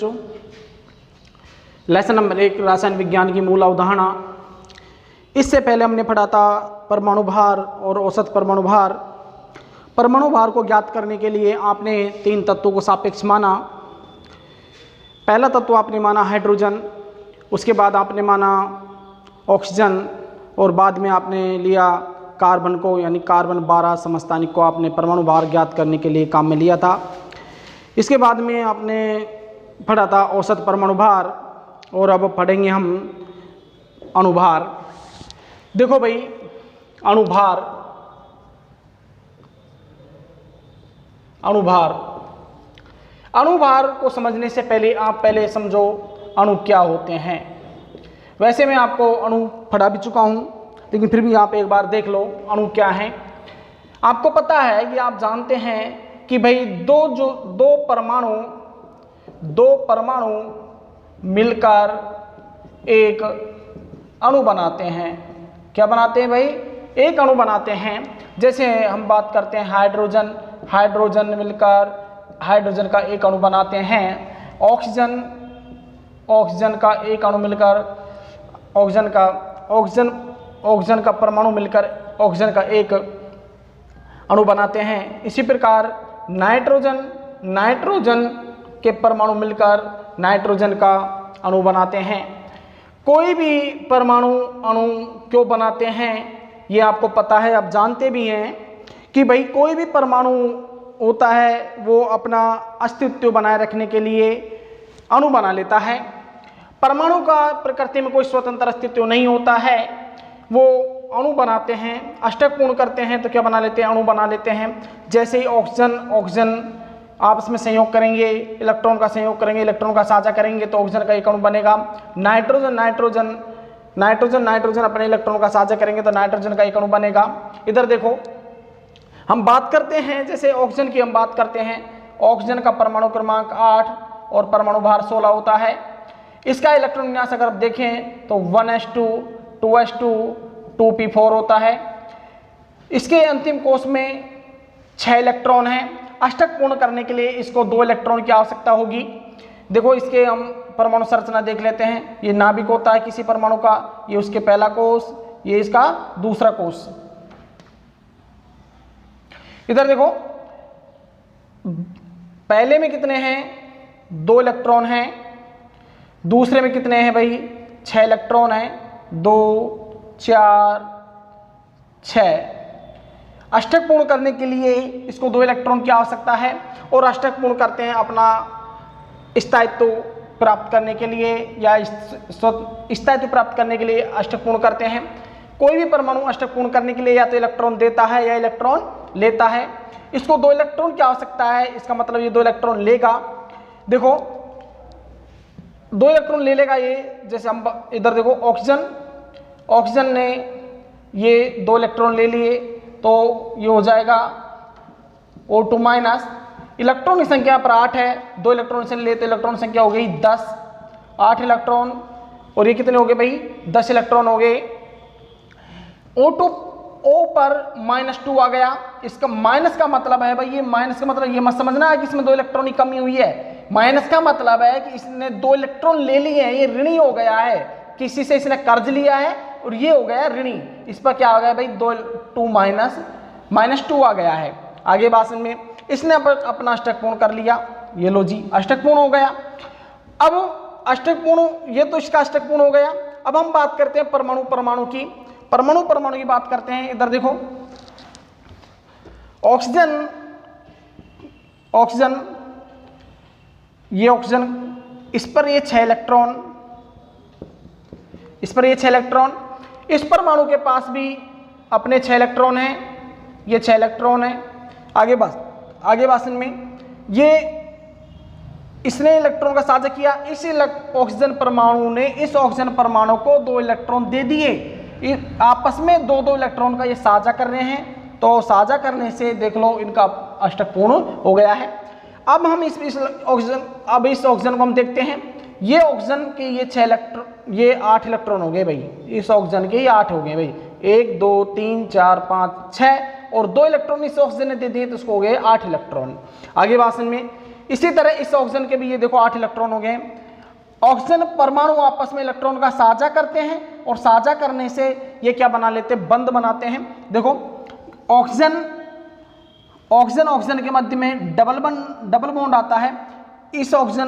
बच्चों, lesson number 1 रासायनिक विज्ञान की मूल अवधारणा। इससे पहले हमने पढ़ा था परमाणु भार और औसत परमाणु भार। परमाणु भार को ज्ञात करने के लिए आपने 3 तत्वों को सापेक्ष माना। पहला तत्व आपने माना हाइड्रोजन, उसके बाद आपने माना ऑक्सीजन और बाद में आपने लिया कार्बन को, यानी कार्बन 12 समस्थानिक को आपने परमाणु भार ज्ञात करने के लिए काम में लिया था। इसके बाद में आपने पढ़ा था औसत परमाणु भार और अब पढ़ेंगे हम अणुभार। देखो भाई, अणुभार अणुभार को समझने से पहले आप पहले समझो अणु क्या होते हैं। वैसे मैं आपको अणु पढ़ा भी चुका हूँ, लेकिन फिर भी आप एक बार देख लो अणु क्या हैं। आपको पता है कि आप जानते हैं कि भाई दो परमाणु मिलकर एक अणु बनाते हैं। क्या बनाते हैं भाई? एक अणु बनाते हैं। जैसे हम बात करते हैं हाइड्रोजन मिलकर हाइड्रोजन का एक अणु बनाते हैं। ऑक्सीजन का एक अणु मिलकर ऑक्सीजन का परमाणु मिलकर ऑक्सीजन का एक अणु बनाते हैं। इसी प्रकार नाइट्रोजन के परमाणु मिलकर नाइट्रोजन का अणु बनाते हैं। कोई भी परमाणु अणु क्यों बनाते हैं ये आपको पता है, आप जानते भी हैं कि भाई कोई भी परमाणु होता है वो अपना अस्तित्व बनाए रखने के लिए अणु बना लेता है। परमाणु का प्रकृति में कोई स्वतंत्र अस्तित्व नहीं होता है, वो अणु बनाते हैं, अष्टक पूर्ण करते हैं तो क्या बना लेते हैं? अणु बना लेते हैं। जैसे ही ऑक्सीजन आपस में संयोग करेंगे, इलेक्ट्रॉन का संयोग करेंगे, इलेक्ट्रॉन का साझा करेंगे तो ऑक्सीजन का एक अणु बनेगा। नाइट्रोजन अपने इलेक्ट्रॉन का साझा करेंगे तो नाइट्रोजन का एक अणु बनेगा। इधर देखो, हम बात करते हैं जैसे ऑक्सीजन की हम बात करते हैं, ऑक्सीजन का परमाणु क्रमांक 8 और परमाणु भार 16 होता है। इसका इलेक्ट्रॉन विन्यास अगर आप देखें तो 1s2 2s2 2p4 होता है। इसके अंतिम कोश में 6 इलेक्ट्रॉन हैं। अष्टक पूर्ण करने के लिए इसको 2 इलेक्ट्रॉन की आवश्यकता होगी। देखो, इसके हम परमाणु संरचना देख लेते हैं। ये नाभिक होता है किसी परमाणु का, ये उसके पहला कोश, ये इसका दूसरा कोश। इधर देखो, पहले में कितने हैं? 2 इलेक्ट्रॉन हैं। दूसरे में कितने हैं भाई? 6 इलेक्ट्रॉन हैं। 2 4 6। अष्टक पूर्ण करने के लिए इसको 2 इलेक्ट्रॉन की आवश्यकता है और अष्टक पूर्ण करते हैं अपना स्थायित्व प्राप्त करने के लिए, या स्थायित्व प्राप्त करने के लिए अष्टक पूर्ण करते हैं। कोई भी परमाणु अष्टक पूर्ण करने के लिए या तो इलेक्ट्रॉन देता है या इलेक्ट्रॉन लेता है। इसको 2 इलेक्ट्रॉन की आवश्यकता है, इसका मतलब ये 2 इलेक्ट्रॉन लेगा। देखो, 2 इलेक्ट्रॉन ले लेगा ये। जैसे हम इधर देखो, ऑक्सीजन ने ये 2 इलेक्ट्रॉन ले लिए तो ये हो जाएगा O2 माइनस। इलेक्ट्रॉन की संख्या पर 8 है, 2 इलेक्ट्रॉन से ले तो इलेक्ट्रॉन संख्या हो गई 10। 8 इलेक्ट्रॉन और ये कितने हो गए भाई? 10 इलेक्ट्रॉन हो गए। O पर -2 आ गया। इसका माइनस का मतलब है भाई, ये माइनस का मतलब ये मत समझना है कि इसमें 2 इलेक्ट्रॉन की कमी हुई है। माइनस का मतलब है कि इसने 2 इलेक्ट्रॉन ले लिए हैं, ये ऋणी हो गया है, किसी से इसने कर्ज लिया है और ये हो गया ऋणी। इस पर क्या हो गया भाई? 2 -2 आ गया है। आगे भाषण में इसने अपना अष्टक पूर्ण कर लिया। ये लो जी, अष्टक पूर्ण हो गया। अब अष्टक पूर्ण, ये तो इसका अष्टक पूर्ण हो गया। अब हम बात करते हैं परमाणु की बात करते हैं। इधर देखो, ऑक्सीजन, ये ऑक्सीजन, इस पर ये 6 इलेक्ट्रॉन, इस परमाणु के पास भी अपने 6 इलेक्ट्रॉन हैं, ये 6 इलेक्ट्रॉन हैं। आगे भाषण में ये इसने इलेक्ट्रॉन का साझा किया। इस ऑक्सीजन परमाणु ने इस ऑक्सीजन परमाणु को 2 इलेक्ट्रॉन दे दिए। आपस में 2-2 इलेक्ट्रॉन का ये साझा कर रहे हैं, तो साझा करने से देख लो इनका अष्टक पूर्ण हो गया है। अब हम इस ऑक्सीजन को हम देखते हैं। ये ऑक्सीजन के ये 8 इलेक्ट्रॉन हो गए भाई। इस ऑक्सीजन के ये 8 हो गए भाई। 1 2 3 4 5 6 और 2 इलेक्ट्रॉन इस ऑक्सीजन ने दे दिए तो उसको हो गए 8 इलेक्ट्रॉन। आगे भाषण में इसी तरह इस ऑक्सीजन के भी ये देखो 8 इलेक्ट्रॉन हो गए। ऑक्सीजन परमाणु आपस में इलेक्ट्रॉन का साझा करते हैं और साझा करने से ये क्या बना लेते हैं, बंध बनाते हैं। देखो ऑक्सीजन के मध्य में डबल बॉन्ड आता है। इस ऑक्सीजन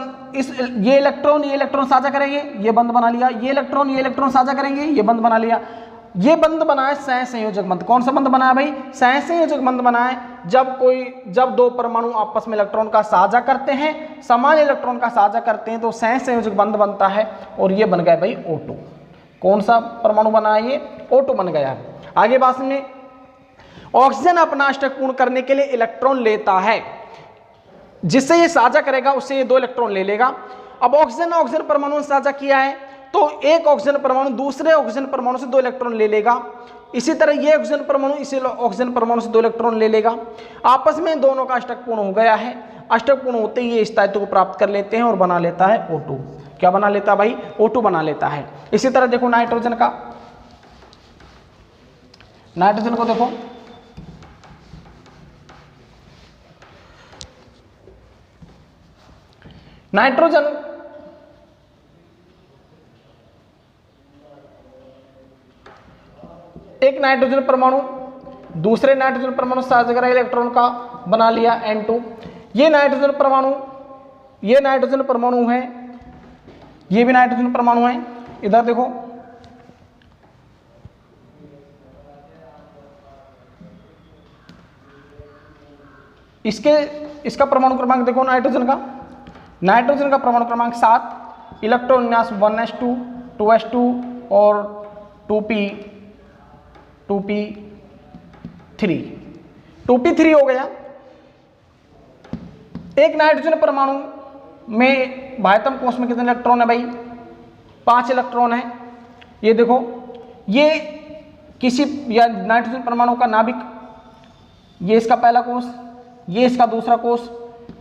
ये इलेक्ट्रॉन साझा करेंगे, ये बंध बना लिया। ये इलेक्ट्रॉन साझा करेंगे, ये बंध बना लिया। ये बंध बना है सहसंयोजक बंध। कौन सा बंध बना है भाई, सहसंयोजक बंध बना है। जब दो परमाणु आपस में इलेक्ट्रॉन का साझा करते हैं, समान इलेक्ट्रॉन का साझा करते हैं, तो सहसंयोजक बंध बनता है और ये बन गया भाई O2। कौन सा परमाणु बना है, ये O2 बन गया है। आगे बात सुनिए, ऑक्सीजन अपना अष्टक पूर्ण करने के लिए इलेक्ट्रॉन लेता है। जिससे ये साझा करेगा उससे ये 2 इलेक्ट्रॉन ले लेगा। अब ऑक्सीजन परमाणु ने साझा किया है तो एक ऑक्सीजन परमाणु दूसरे ऑक्सीजन परमाणु से 2 इलेक्ट्रॉन ले लेगा। इसी तरह ये ऑक्सीजन परमाणु इसी ऑक्सीजन परमाणु से 2 इलेक्ट्रॉन ले लेगा। आपस में दोनों का अष्टक पूर्ण हो गया है। अष्टक पूर्ण होते ही ये स्थायित्व को प्राप्त कर लेते हैं और बना लेता है O2। क्या बना लेता है भाई, O2 बना लेता है। इसी तरह देखो नाइट्रोजन को देखो, नाइट्रोजन एक नाइट्रोजन परमाणु दूसरे नाइट्रोजन परमाणु से साझा करा इलेक्ट्रॉन का, बना लिया N2। ये नाइट्रोजन परमाणु है, ये भी नाइट्रोजन परमाणु है। इधर देखो इसका परमाणु क्रमांक देखो, नाइट्रोजन का परमाणु क्रमांक 7, इलेक्ट्रॉन विन्यास 1s2 2s2 और 2p3 हो गया। एक नाइट्रोजन परमाणु में बाह्यतम कोश में कितने इलेक्ट्रॉन है भाई, 5 इलेक्ट्रॉन है। ये देखो, ये या नाइट्रोजन परमाणु का नाभिक, ये इसका पहला कोश, ये इसका दूसरा कोश।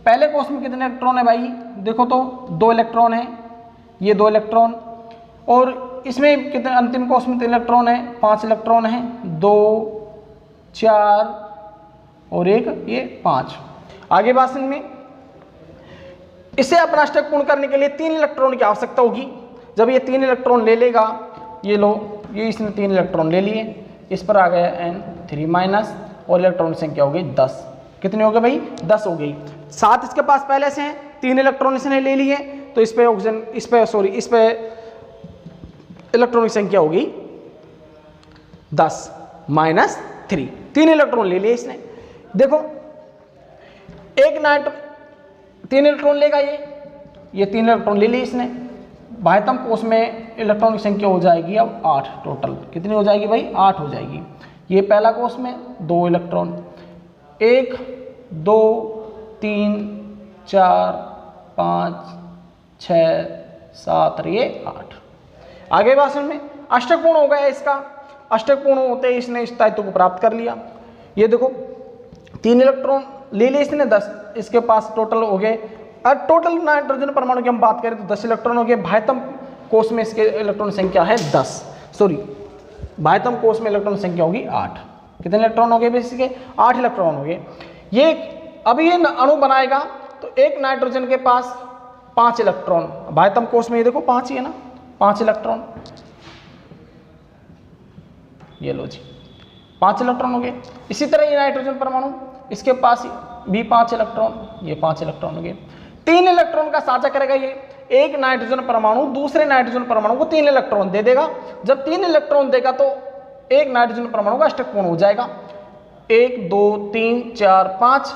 पहले कोश में कितने इलेक्ट्रॉन है भाई, देखो तो 2 इलेक्ट्रॉन है, ये 2 इलेक्ट्रॉन। और इसमें कितने, अंतिम कोश में 3 इलेक्ट्रॉन है, 5 इलेक्ट्रॉन है, 2 4 और 1 ये 5। आगे बात में इसे अपना अष्टक पूर्ण करने के लिए 3 इलेक्ट्रॉन की आवश्यकता होगी। जब ये 3 इलेक्ट्रॉन ले लेगा, ये लो, ये इसने 3 इलेक्ट्रॉन ले लिए, इस पर आ गया N3- और इलेक्ट्रॉन संख्या हो गई 10। कितने हो गए भाई, 10 हो गई। 7 इसके पास पहले से हैं, 3 इलेक्ट्रॉन इसने ले लिए, तो इस पे ऑक्सीजन, इस पे इलेक्ट्रॉन की संख्या होगी 10 - 3। 3 इलेक्ट्रॉन ले लिए इसने। देखो 3 इलेक्ट्रॉन लेगा ये 3 इलेक्ट्रॉन ले लिए इसने। बाह्यतम कोश में इलेक्ट्रॉन की संख्या हो जाएगी अब 8 टोटल। कितनी हो जाएगी भाई, 8 हो जाएगी। ये पहला कोश में 2 इलेक्ट्रॉन, 1 2 3 4 5 6 7 और ये 8। आगे भाषण में अष्टक पूर्ण हो गया इसका। अष्टक पूर्ण होते ही इसने स्थायित्व को प्राप्त कर लिया। ये देखो 3 इलेक्ट्रॉन ले लिए इसने, 10 इसके पास टोटल हो गए। और टोटल नाइट्रोजन परमाणु की हम बात करें तो 10 इलेक्ट्रॉन हो गए। बाह्यतम कोश में इसके इलेक्ट्रॉन संख्या है 10, बाह्यतम कोश में इलेक्ट्रॉन संख्या होगी 8। कितने इलेक्ट्रॉन हो गए इसके, 8 इलेक्ट्रॉन हो गए। ये अभी ये अणु बनाएगा तो एक नाइट्रोजन के पास 5 इलेक्ट्रॉन, बाह्यतम कोश में ये देखो 5 ही है ना, 5 इलेक्ट्रॉन। ये लो जी, 5 इलेक्ट्रॉन हो गए। इसी तरह ये नाइट्रोजन परमाणु, इसके पास भी 5 इलेक्ट्रॉन, ये 5 इलेक्ट्रॉन हो गए। 3 इलेक्ट्रॉन का साझा करेगा ये। एक नाइट्रोजन परमाणु दूसरे नाइट्रोजन परमाणु को 3 इलेक्ट्रॉन दे देगा। जब 3 इलेक्ट्रॉन देगा तो एक नाइट्रोजन परमाणु का अष्टक पूर्ण हो जाएगा। 1 2 3 4 5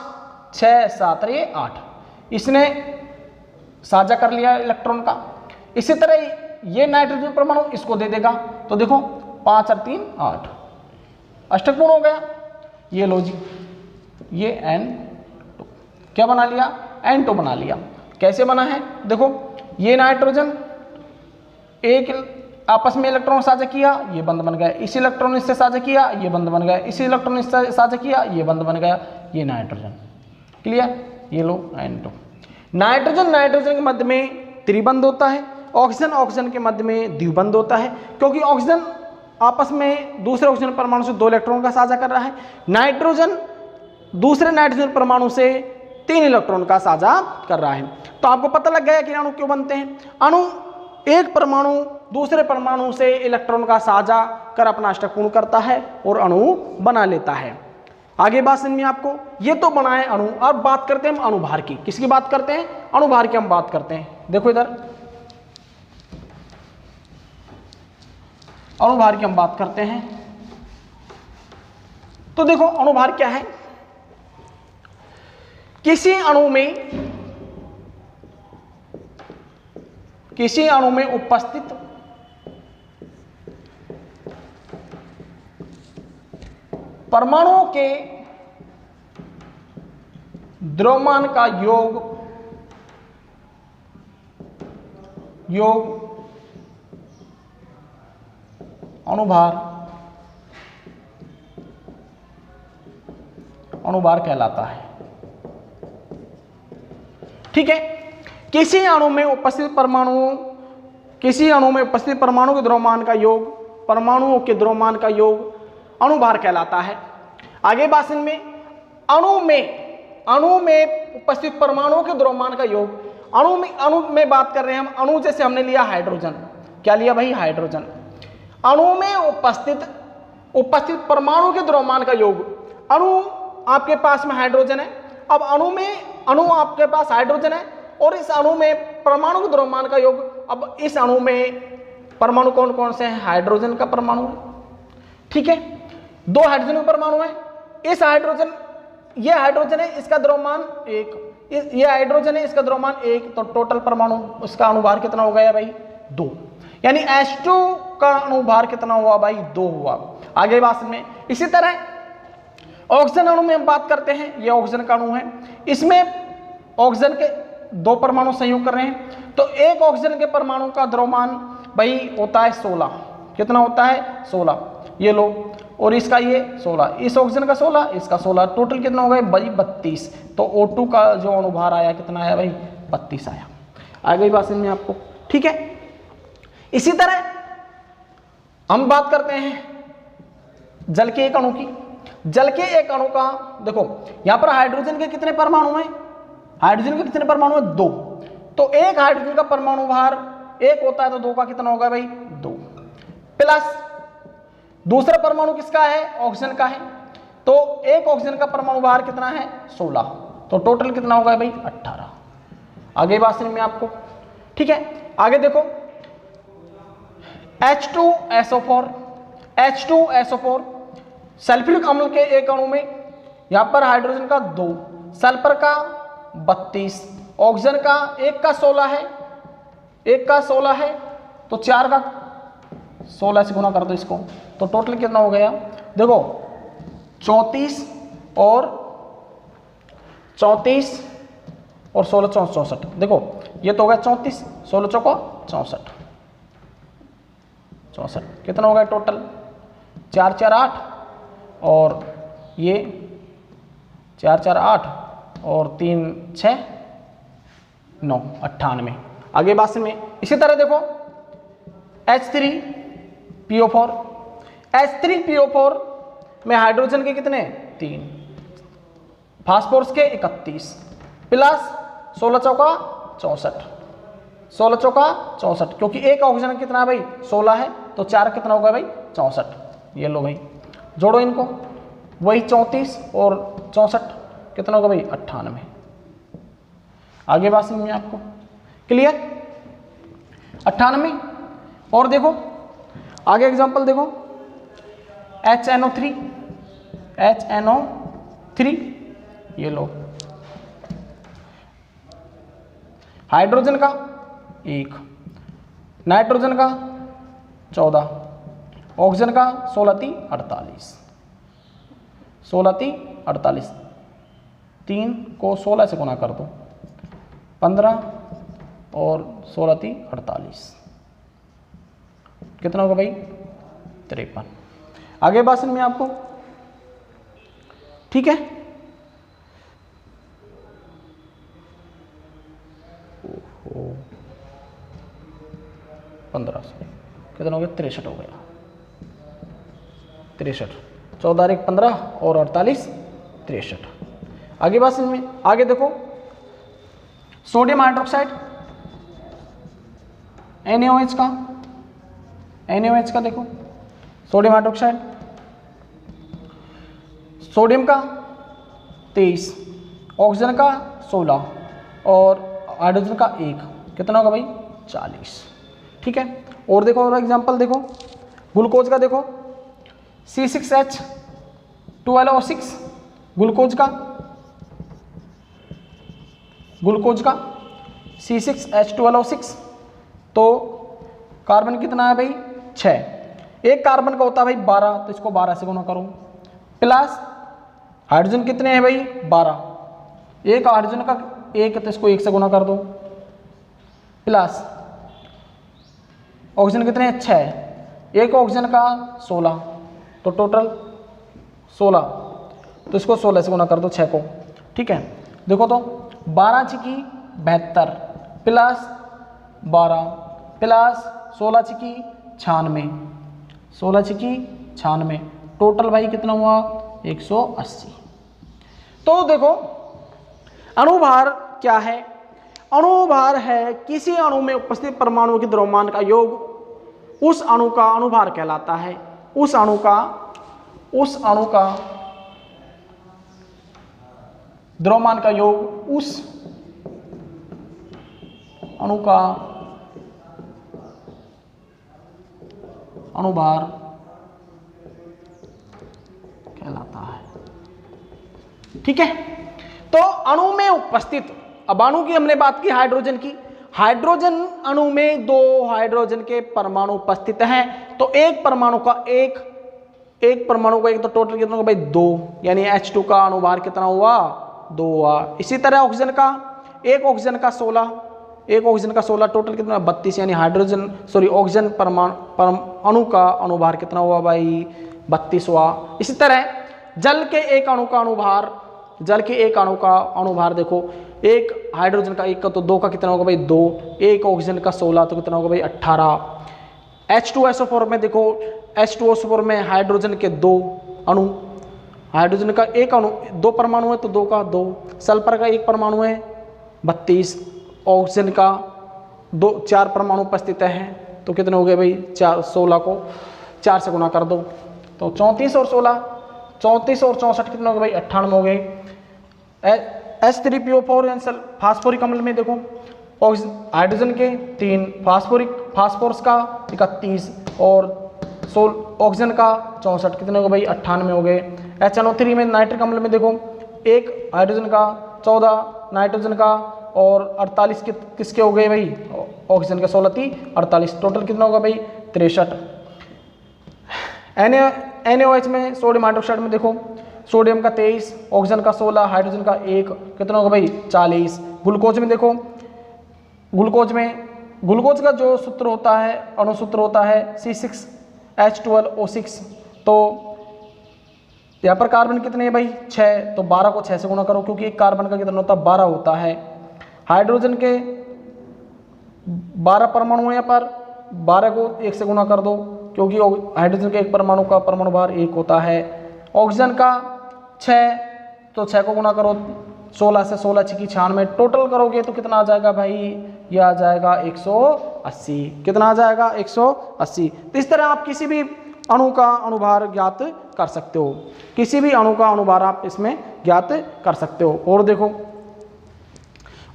6 7 और ये 8। इसने साझा कर लिया इलेक्ट्रॉन का। इसी तरह ये नाइट्रोजन परमाणु इसको दे देगा, तो देखो 5 और 3 8, अष्टक पूर्ण हो गया। ये लो जी, ये N2 क्या बना लिया, N2 बना लिया। कैसे बना है, देखो ये नाइट्रोजन एक आपस में इलेक्ट्रॉन साझा किया, ये बंध बन गया। इसी इलेक्ट्रॉन इससे साझा किया, ये बंध बन गया। इसी इलेक्ट्रॉन इससे साझा किया, ये बंध बन गया। ये नाइट्रोजन, क्लियर। ये लो N2। नाइट्रोजन के मध्य में त्रिबंध होता है, ऑक्सीजन के मध्य में द्विबंध होता है। क्योंकि ऑक्सीजन आपस में दूसरे ऑक्सीजन परमाणु से 2 इलेक्ट्रॉन का साझा कर रहा है, नाइट्रोजन दूसरे नाइट्रोजन परमाणु से 3 इलेक्ट्रॉन का साझा कर रहा है। तो आपको पता लग गया कि अणु क्यों बनते हैं। अणु एक परमाणु दूसरे परमाणु से इलेक्ट्रॉन का साझा कर अपना अष्टक पूर्ण करता है और अणु बना लेता है। आगे बात समझ में आपको, ये तो बनाए अणु। अब बात करते हैं हम अणुभार की। किसकी बात करते हैं? अणुभार की हम बात करते हैं। देखो इधर अणुभार की हम बात करते हैं। तो देखो अणुभार क्या है। किसी अणु में उपस्थित परमाणुओं के द्रव्यमान का योग अणुभार कहलाता है। ठीक है। किसी अणु में उपस्थित परमाणुओं के द्रव्यमान का योग, परमाणुओं के द्रव्यमान का योग अणुभार कहलाता है। आगे बात में अणु में उपस्थित परमाणुओं के द्रव्यमान का योग, अणु में बात कर रहे हैं हम। अणु जैसे हमने लिया हाइड्रोजन, क्या लिया भाई? हाइड्रोजन। अणु में उपस्थित परमाणु के द्रव्यमान का योग। अणु आपके पास में हाइड्रोजन है। अब अणु आपके पास हाइड्रोजन है और इस अणु में परमाणु के द्रव्यमान का योग। अब इस अणु में परमाणु कौन कौन से हैं? हाइड्रोजन का परमाणु है। ठीक है, 2 हाइड्रोजन के परमाणु है। ये हाइड्रोजन है, इसका द्रव्यमान 1, ये हाइड्रोजन है, इसका द्रव्यमान 1। तो टोटल परमाणु उसका अणुभार कितना हो गया भाई? 2। यानी H2 का अणुभार कितना हुआ भाई? 2 हुआ। आगे बात में इसी तरह ऑक्सीजन अणु में हम बात करते हैं। ये ऑक्सीजन का अणु है। इसमें ऑक्सीजन के 2 परमाणु संयोग कर रहे हैं। तो एक ऑक्सीजन के परमाणु का द्रव्यमान भाई होता है 16। कितना होता है? 16। ये लो, और इसका ये 16, इस ऑक्सीजन का 16, इसका 16, टोटल कितना हो गया भाई? 32। तो O2 का जो अणुभार आया कितना आया भाई? 32 आया। आ गई बात समझ में आपको? ठीक है। इसी तरह हम बात करते हैं जल के एक अणु की। जल के एक अणु का देखो, यहां पर हाइड्रोजन के कितने परमाणु हैं? हाइड्रोजन के कितने परमाणु हैं? 2। तो एक हाइड्रोजन का परमाणु भार 1 होता है, तो 2 का कितना होगा भाई? 2 प्लस दूसरा परमाणु किसका है? ऑक्सीजन का है। तो एक ऑक्सीजन का परमाणु भार कितना है? 16। तो टोटल कितना होगा भाई? 18। आगे बात समझ में आपको? ठीक है। आगे देखो H2SO4 सल्फ्यूरिक अम्ल के एक अणु में यहां पर हाइड्रोजन का 2, सल्फर का 32, ऑक्सीजन का 1 का 16 है, 1 का 16 है, तो 4 का 16 से गुना कर दो इसको, तो टोटल कितना हो गया? देखो 34 और 16 64। देखो ये तो हो गया 34, 16 चौको 64, कितना हो गया टोटल? 4 4 8 और ये 4 4 8 और 3 6 9 98। आगे बात में इसी तरह देखो H3PO4 में हाइड्रोजन के कितने? 3, फास्फोरस के 31 प्लस 16 चौका 64, क्योंकि एक ऑक्सीजन कितना है भाई? 16 है, तो 4 कितना होगा भाई? 64। ये लो भाई, जोड़ो इनको, वही 34 और 64 कितना होगा भाई? 98। आगे बात समझ में आपको? क्लियर? 98। और देखो आगे एग्जांपल देखो, HNO3, ये लो, हाइड्रोजन का 1, नाइट्रोजन का 14, ऑक्सीजन का 16 3 48, 3 को 16 से गुना कर दो, 15 और 16 3 48, कितना होगा भाई? 53। आगे बात समझ में आपको? ठीक है। 15 कितना हो गया? 63 हो गया। 63, 14 1 15 और 48 63। आगे बात समझ में। आगे देखो सोडियम हाइड्रोक्साइड NaOH का, NaOH का देखो सोडियम हाइड्रोक्साइड, सोडियम का 23, ऑक्सीजन का 16 और हाइड्रोजन का 1, कितना होगा भाई 40। ठीक है। और देखो और एग्जांपल देखो, ग्लूकोज का देखो C6H12O6, ग्लूकोज का C6H12O6, तो कार्बन कितना है भाई 6, एक कार्बन का होता है भाई 12, तो इसको 12 से गुना करो, प्लस हाइड्रोजन कितने हैं भाई 12, एक हाइड्रोजन का 1 है तो इसको 1 से गुना कर दो, प्लस ऑक्सीजन कितने हैं 6, एक ऑक्सीजन का 16, तो टोटल 16, तो इसको 16 से गुना कर दो 6 को। ठीक है। देखो तो 12 छिकी 72 प्लस 12 प्लस 16 छिकी 96, 16 छिकी 96, टोटल भाई कितना हुआ 180। तो देखो अणुभार क्या है? अणुभार है किसी अणु में उपस्थित परमाणुओं के द्रव्यमान का योग, उस अणु का अणुभार कहलाता है। उस अणु का द्रव्यमान का योग, उस अणु का अणुभार कहलाता है। ठीक है। तो अणु में उपस्थित, अब अणु की हमने बात की हाइड्रोजन की, हाइड्रोजन अणु में 2 हाइड्रोजन के परमाणु उपस्थित हैं, तो एक परमाणु का एक तो टोटल कितना होगा भाई 2, यानी H2 का अणुभार कितना हुआ 2 हुआ। इसी तरह ऑक्सीजन का, एक ऑक्सीजन का 16, टोटल कितना 32, यानी ऑक्सीजन अणु का अणुभार कितना हुआ भाई 32 हुआ। इसी तरह जल के एक अणु का अणुभार देखो, एक हाइड्रोजन का 1 का तो 2 का कितना होगा भाई 2, एक ऑक्सीजन का 16 तो कितना होगा भाई 18। H2SO4 में देखो, H2SO4 में हाइड्रोजन के 2 अणु, हाइड्रोजन का एक अणु 2 परमाणु है तो 2 का 2, सल्फर का 1 परमाणु है 32, ऑक्सीजन का 4 परमाणु उपस्थित हैं, तो कितने हो गए भाई 16 को 4 से गुना कर दो, तो 34 और 64 कितने हो गए भाई 98 हो गए। H3PO4 फास्फोरिक अम्ल में देखो, हाइड्रोजन के 3, फास्फोरस का 31 और ऑक्सीजन का 64, कितने हो गए भाई 98 हो गए। HNO3 में नाइट्रिक अम्ल में देखो, एक हाइड्रोजन का 14, नाइट्रोजन का और 48 किसके हो गए भाई ऑक्सीजन का 16 थी 48, टोटल कितना होगा भाई 63। NaOH में सोडियम हाइड्रोक्साइड में देखो, सोडियम का 23, ऑक्सीजन का 16, हाइड्रोजन का 1, कितना होगा भाई 40। ग्लूकोज में देखो, ग्लूकोज का जो सूत्र होता है, अणुसूत्र होता है C6H12O6, तो यहाँ पर कार्बन कितने हैं भाई 6, तो 12 को 6 से गुना करो, क्योंकि एक कार्बन का कितना होता है 12 होता है। हाइड्रोजन के 12 परमाणु हैं, यहाँ पर 12 को 1 से गुना कर दो, क्योंकि हाइड्रोजन के एक परमाणु का परमाणु भार 1 होता है। ऑक्सीजन का 6, तो 6 को गुना करो 16 से, 16 6 की 96, टोटल करोगे तो कितना आ जाएगा भाई, ये आ जाएगा 180। कितना आ जाएगा 180। तो इस तरह आप किसी भी अणु का अणुभार ज्ञात कर सकते हो, किसी भी अणु का अणुभार आप इसमें ज्ञात कर सकते हो। और देखो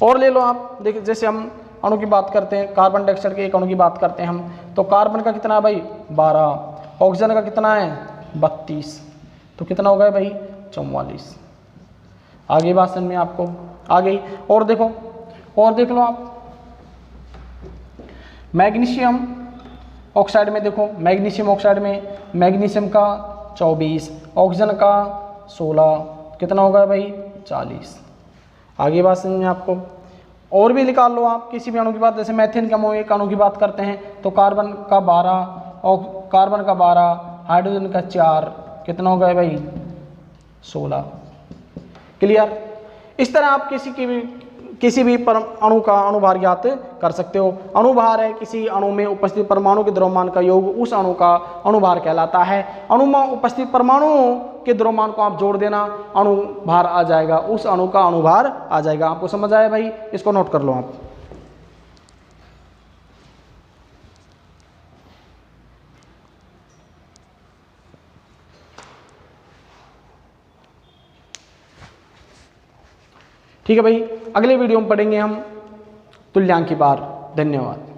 और ले लो आप, देखिए जैसे हम अणु की बात करते हैं, कार्बन डाइऑक्साइड के एक अणु की बात करते हैं हम, तो कार्बन का कितना है भाई 12, ऑक्सीजन का कितना है 32, तो कितना हो गया भाई 44। आगे बात समझ में आपको आ गई। और देखो और देख लो आप, मैग्नीशियम ऑक्साइड में देखो, मैग्नीशियम ऑक्साइड में मैग्नीशियम का 24, ऑक्सीजन का 16, कितना होगा भाई 40। आगे बात समझ में आपको। और भी निकाल लो आप किसी भी अणु की बात, जैसे मैथेन का एक अणु की बात करते हैं, तो कार्बन का 12, हाइड्रोजन का 4, कितना हो गया भाई 16। क्लियर। इस तरह आप किसी भी अणु का अणुभार ज्ञात कर सकते हो। अणुभार है किसी अणु में उपस्थित परमाणु के द्रव्यमान का योग, उस अणु का अणुभार कहलाता है। अणु में उपस्थित परमाणुओं के द्रव्यमान को आप जोड़ देना, अणुभार आ जाएगा, उस अणु का अणुभार आ जाएगा। आपको समझ आया भाई, इसको नोट कर लो आप। ठीक है भाई, अगले वीडियो में पढ़ेंगे हम तुल्यांक की बार। धन्यवाद।